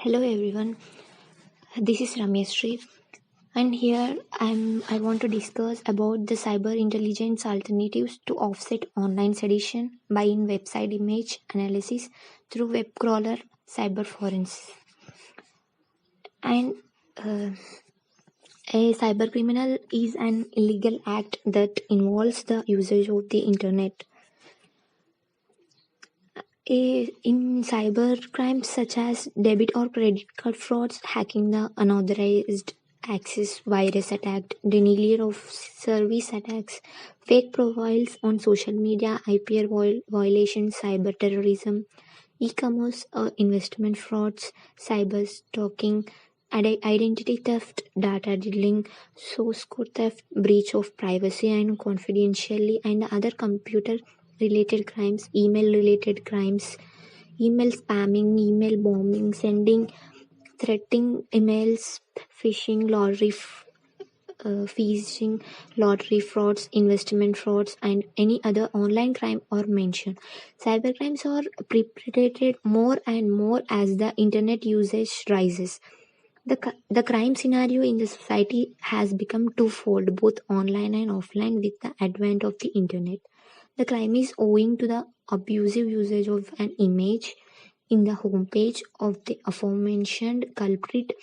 Hello everyone, this is Ramyasri and here I want to discuss about the cyber intelligence alternatives to offset online sedition by in website image analysis through web crawler cyber forensics. And a cyber criminal is an illegal act that involves the usage of the internet. In cyber crimes such as debit or credit card frauds, hacking the unauthorized access, virus attack, denial of service attacks, fake profiles on social media, IPR violations, cyber terrorism, e-commerce investment frauds, cyber stalking, identity theft, data dealing, source code theft, breach of privacy and confidentiality, and other computer related crimes, email related crimes, email spamming, email bombing, sending threatening emails, phishing, lottery frauds, investment frauds, and any other online crime or mention. Cybercrimes are perpetrated more and more as the internet usage rises. The crime scenario in the society has become twofold, both online and offline, with the advent of the internet. The crime is owing to the abusive usage of an image in the homepage of the aforementioned culprit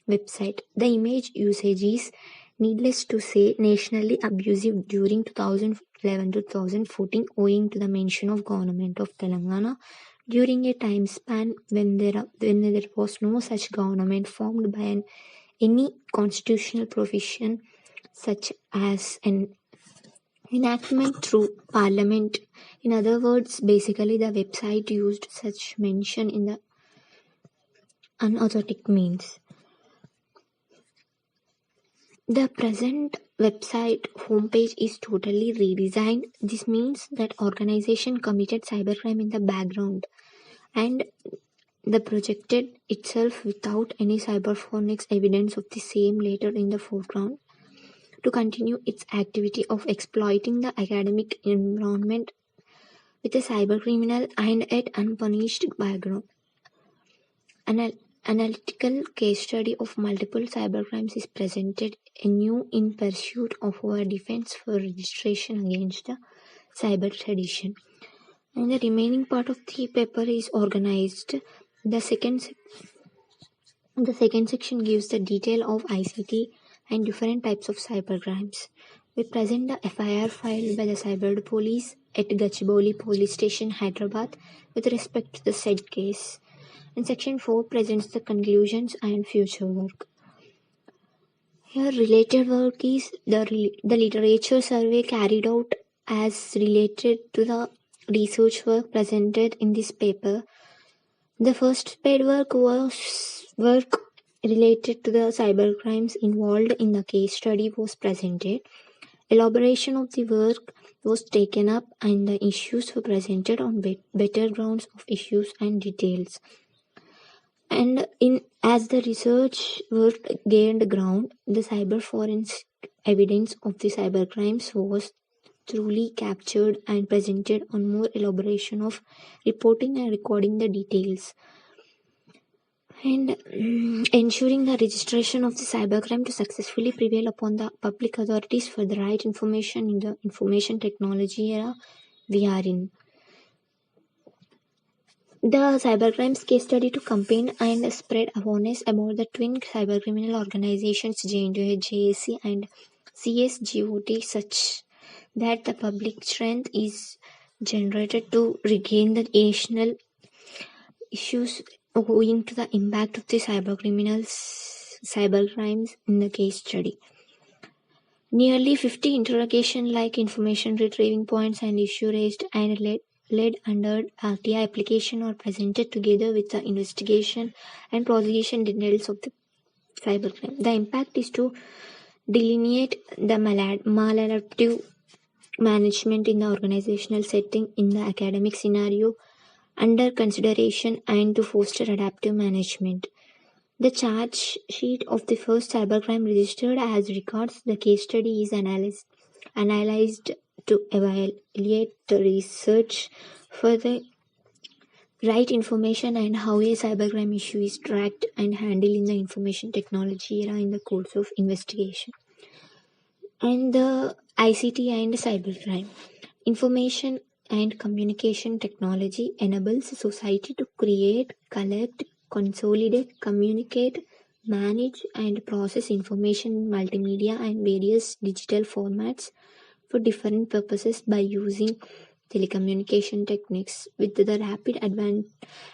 website. The image usage is, needless to say, nationally abusive during 2011 to 2014 owing to the mention of Government of Telangana during a time span when there was no such government formed by any constitutional provision such as an enactment through parliament. In other words, basically the website used such mention in the unauthorized means. The present website homepage is totally redesigned. This means that organization committed cybercrime in the background and the projected itself without any cyberphonics evidence of the same later in the foreground to continue its activity of exploiting the academic environment with a cybercriminal and yet unpunished background. An analytical case study of multiple cybercrimes is presented anew in pursuit of our defense for registration against the cyber sedition. And the remaining part of the paper is organized. The second section gives the detail of ICT and different types of cybercrimes. We present the FIR filed by the cyber police at Gachibowli Police Station, Hyderabad, with respect to the said case. And section 4 presents the conclusions and future work. Here, related work is the literature survey carried out as related to the research work presented in this paper. The first paid work was work related to the cybercrimes involved in the case study was presented. Elaboration of the work was taken up and the issues were presented on better grounds of issues and details. And as the research work gained ground, the cyber forensic evidence of the cybercrimes was truly captured and presented on more elaboration of reporting and recording the details. And ensuring the registration of the cybercrime to successfully prevail upon the public authorities for the right information in the information technology era we are in. The cybercrimes case study to campaign and spread awareness about the twin cybercriminal organizations JNDA, JAC and CSGOT such that the public strength is generated to regain the national issues owing to the impact of the cybercrimes in the case study. Nearly 50 interrogation-like information retrieving points and issue raised and led under RTI application are presented together with the investigation and prosecution details of the cybercrime. The impact is to delineate the maladaptive management in the organizational setting in the academic scenario under consideration and to foster adaptive management. The charge sheet of the first cybercrime registered as records the case study is analyzed to evaluate the research for the right information and how a cybercrime issue is tracked and handled in the information technology era in the course of investigation. And the ICT and cybercrime. Information and communication technology enables society to create, collect, consolidate, communicate, manage, and process information in multimedia and various digital formats for different purposes by using telecommunication techniques. With the rapid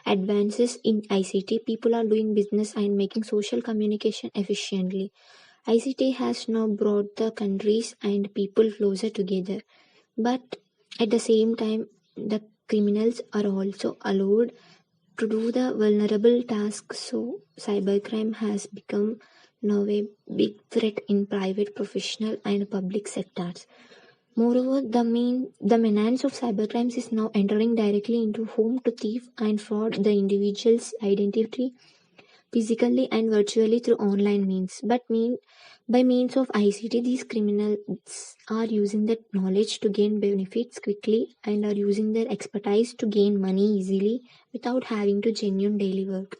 advances in ICT, people are doing business and making social communication efficiently. ICT has now brought the countries and people closer together, but at the same time, the criminals are also allowed to do the vulnerable tasks. So, cybercrime has become now a big threat in private, professional, and public sectors. Moreover, the menace of cybercrimes is now entering directly into home to thief and fraud the individual's identity physically and virtually through online means. By means of ICT, these criminals are using that knowledge to gain benefits quickly and are using their expertise to gain money easily without having to genuine daily work.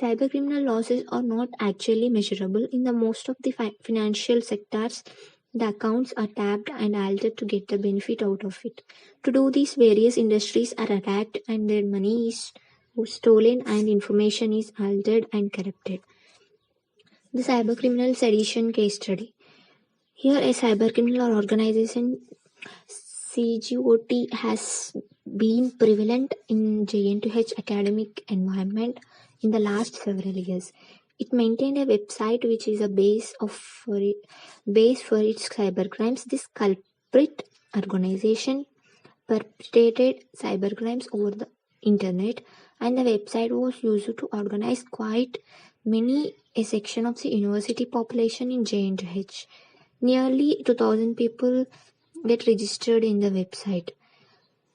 Cybercriminal losses are not actually measurable in the most of the financial sectors. The accounts are tapped and altered to get the benefit out of it. To do this, various industries are attacked and their money is stolen and information is altered and corrupted. The Cybercriminal Sedition case study. Here, a cybercriminal organization CGOT has been prevalent in JNTH academic environment in the last several years. It maintained a website which is a base for its cybercrimes. This culprit organization perpetrated cybercrimes over the internet, and the website was used to organize quite many a section of the university population in JNTH. Nearly 2,000 people get registered in the website.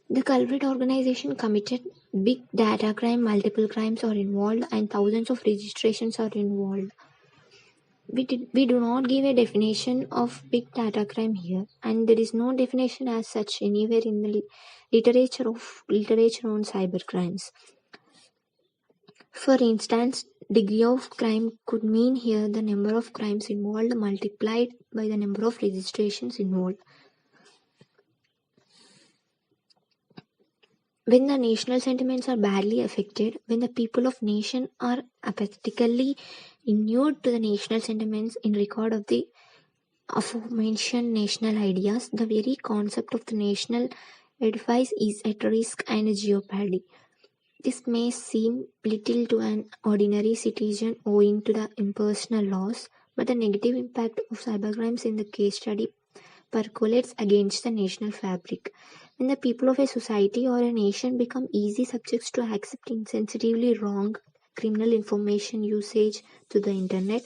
The culprit organization committed big data crime, multiple crimes are involved, and thousands of registrations are involved. We do not give a definition of big data crime here, and there is no definition as such anywhere in the literature on cyber crimes. For instance, degree of crime could mean here the number of crimes involved multiplied by the number of registrations involved. When the national sentiments are badly affected, when the people of nation are apathetically inured to the national sentiments in regard of the aforementioned national ideas, the very concept of the national edifice is at risk and jeopardy. This may seem little to an ordinary citizen owing to the impersonal laws, but the negative impact of cybercrimes in the case study percolates against the national fabric. When the people of a society or a nation become easy subjects to accept insensitively wrong criminal information usage to the internet,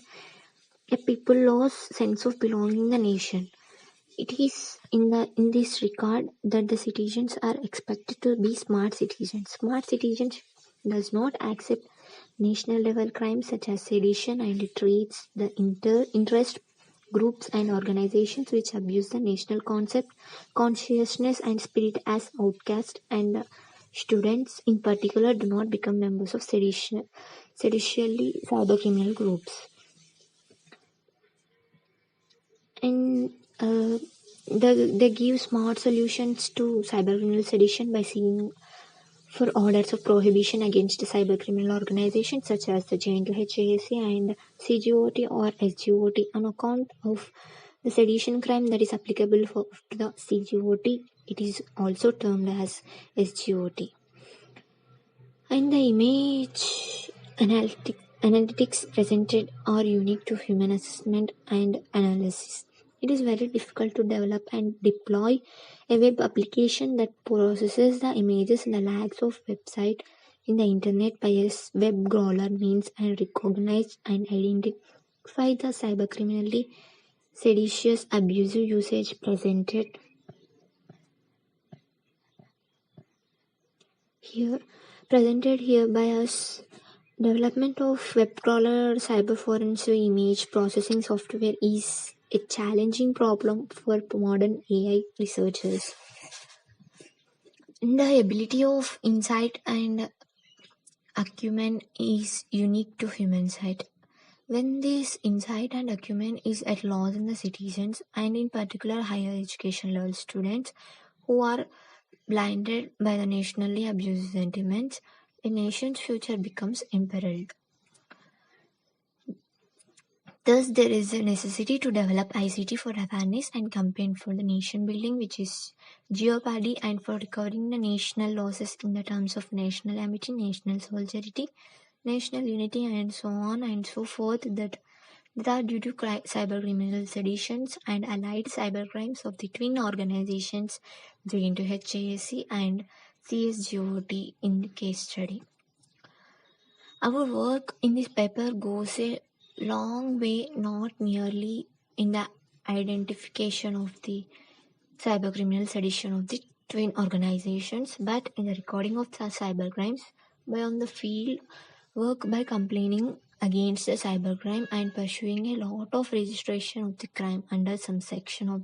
a people lose sense of belonging in the nation. It is in this regard that the citizens are expected to be smart citizens. Smart citizens does not accept national level crimes such as sedition, and it treats the interest groups and organizations which abuse the national concept, consciousness and spirit as outcast, and students in particular do not become members of seditially cybercriminal groups. And they give smart solutions to cybercriminal sedition by seeing for orders of prohibition against cybercriminal organizations such as the JNTHAC and CGOT or SGOT on account of the sedition crime that is applicable to the CGOT. It is also termed as SGOT. And the image analytics presented are unique to human assessment and analysis. It is very difficult to develop and deploy a web application that processes the images in the lakhs of websites in the internet by a web crawler means and recognize and identify the cybercriminally seditious abusive usage presented here by us. Development of web crawler cyber forensic image processing software is a challenging problem for modern AI researchers. The ability of insight and acumen is unique to human sight. When this insight and acumen is at loss in the citizens, and in particular higher education level students who are blinded by the nationally abusive sentiments, a nation's future becomes imperiled. Thus, there is a necessity to develop ICT for awareness and campaign for the nation building, which is jeopardy, and for recovering the national losses in the terms of national amity, national solidarity, national unity, and so on and so forth, that are due to cyber criminal seditions and allied cybercrimes of the twin organizations JNTO-HAC and CSGOT in the case study. Our work in this paper goes a long way, not merely in the identification of the cybercriminal sedition of the twin organizations, but in the recording of the cybercrimes by on the field work by complaining against the cybercrime and pursuing a lot of registration of the crime under some section of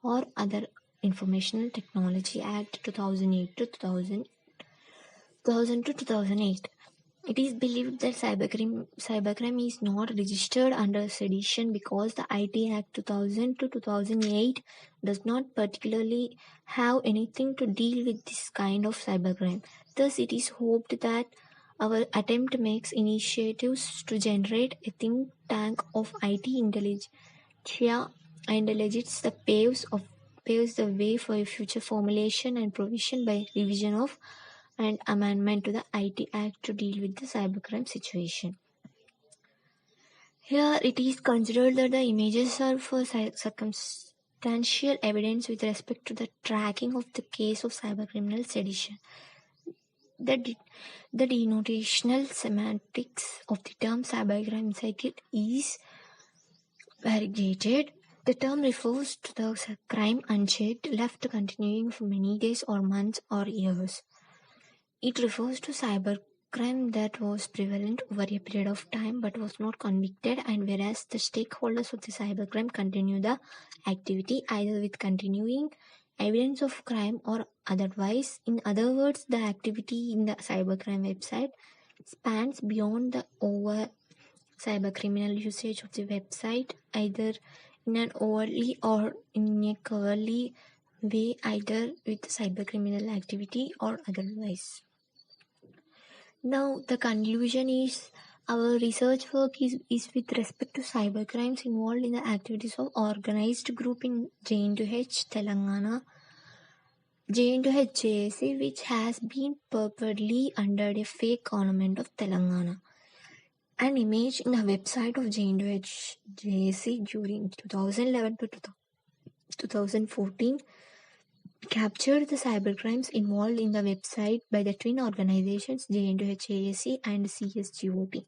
or other Information Technology Act 2008 to 2000 to 2008. It is believed that cybercrime is not registered under sedition because the IT Act 2000 to 2008 does not particularly have anything to deal with this kind of cybercrime. Thus, it is hoped that our attempt makes initiatives to generate a think tank of IT intelligentsia and legits the paves the way for a future formulation and provision by revision of and amendment to the IT Act to deal with the cybercrime situation. Here it is considered that the images are for circumstantial evidence with respect to the tracking of the case of cybercriminal sedition. The denotational semantics of the term cybercrime cycle is variegated. The term refers to the crime unchecked, left continuing for many days or months or years. It refers to cybercrime that was prevalent over a period of time but was not convicted, and whereas the stakeholders of the cybercrime continue the activity either with continuing evidence of crime or otherwise. In other words, the activity in the cybercrime website spans beyond the over cybercriminal usage of the website, either in an overtly or in a covertly way, either with cybercriminal activity or otherwise. Now, the conclusion is our research work is with respect to cybercrimes involved in the activities of organized group in JNTH Telangana, JNTH JAC, which has been purportedly under a fake government of Telangana. An image in the website of JNTH JAC during 2011 to 2014 captured the cybercrimes involved in the website by the twin organizations JNTO-HAC and CSGOT.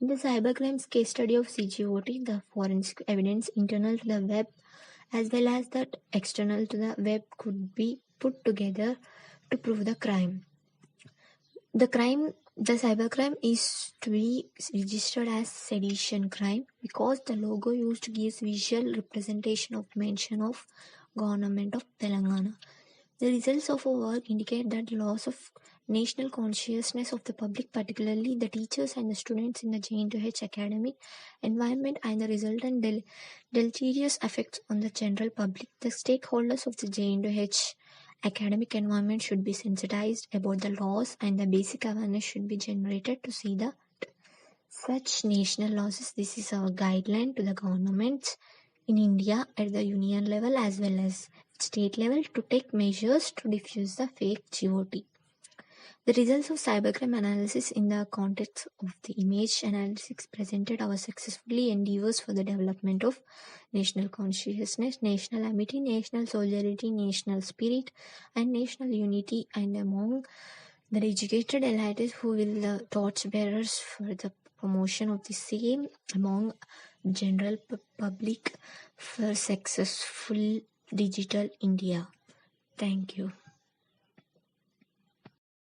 In the cybercrimes case study of CGOT, the forensic evidence internal to the web as well as that external to the web could be put together to prove the crime. The cybercrime is to be registered as sedition crime because the logo used gives visual representation of mention of Government of Telangana. The results of our work indicate that the loss of national consciousness of the public, particularly the teachers and the students in the JNTH academic environment, and the resultant deleterious effects on the general public. The stakeholders of the JNTH academic environment should be sensitized about the laws, and the basic awareness should be generated to see the such national losses. This is our guideline to the governments in India at the union level as well as state level to take measures to diffuse the fake GOT. The results of cybercrime analysis in the context of the image analysis presented our successfully endeavors for the development of national consciousness, national amity, national solidarity, national spirit, and national unity, and among the educated elites who will the torchbearers for the promotion of the same among general public for successful digital India. Thank you.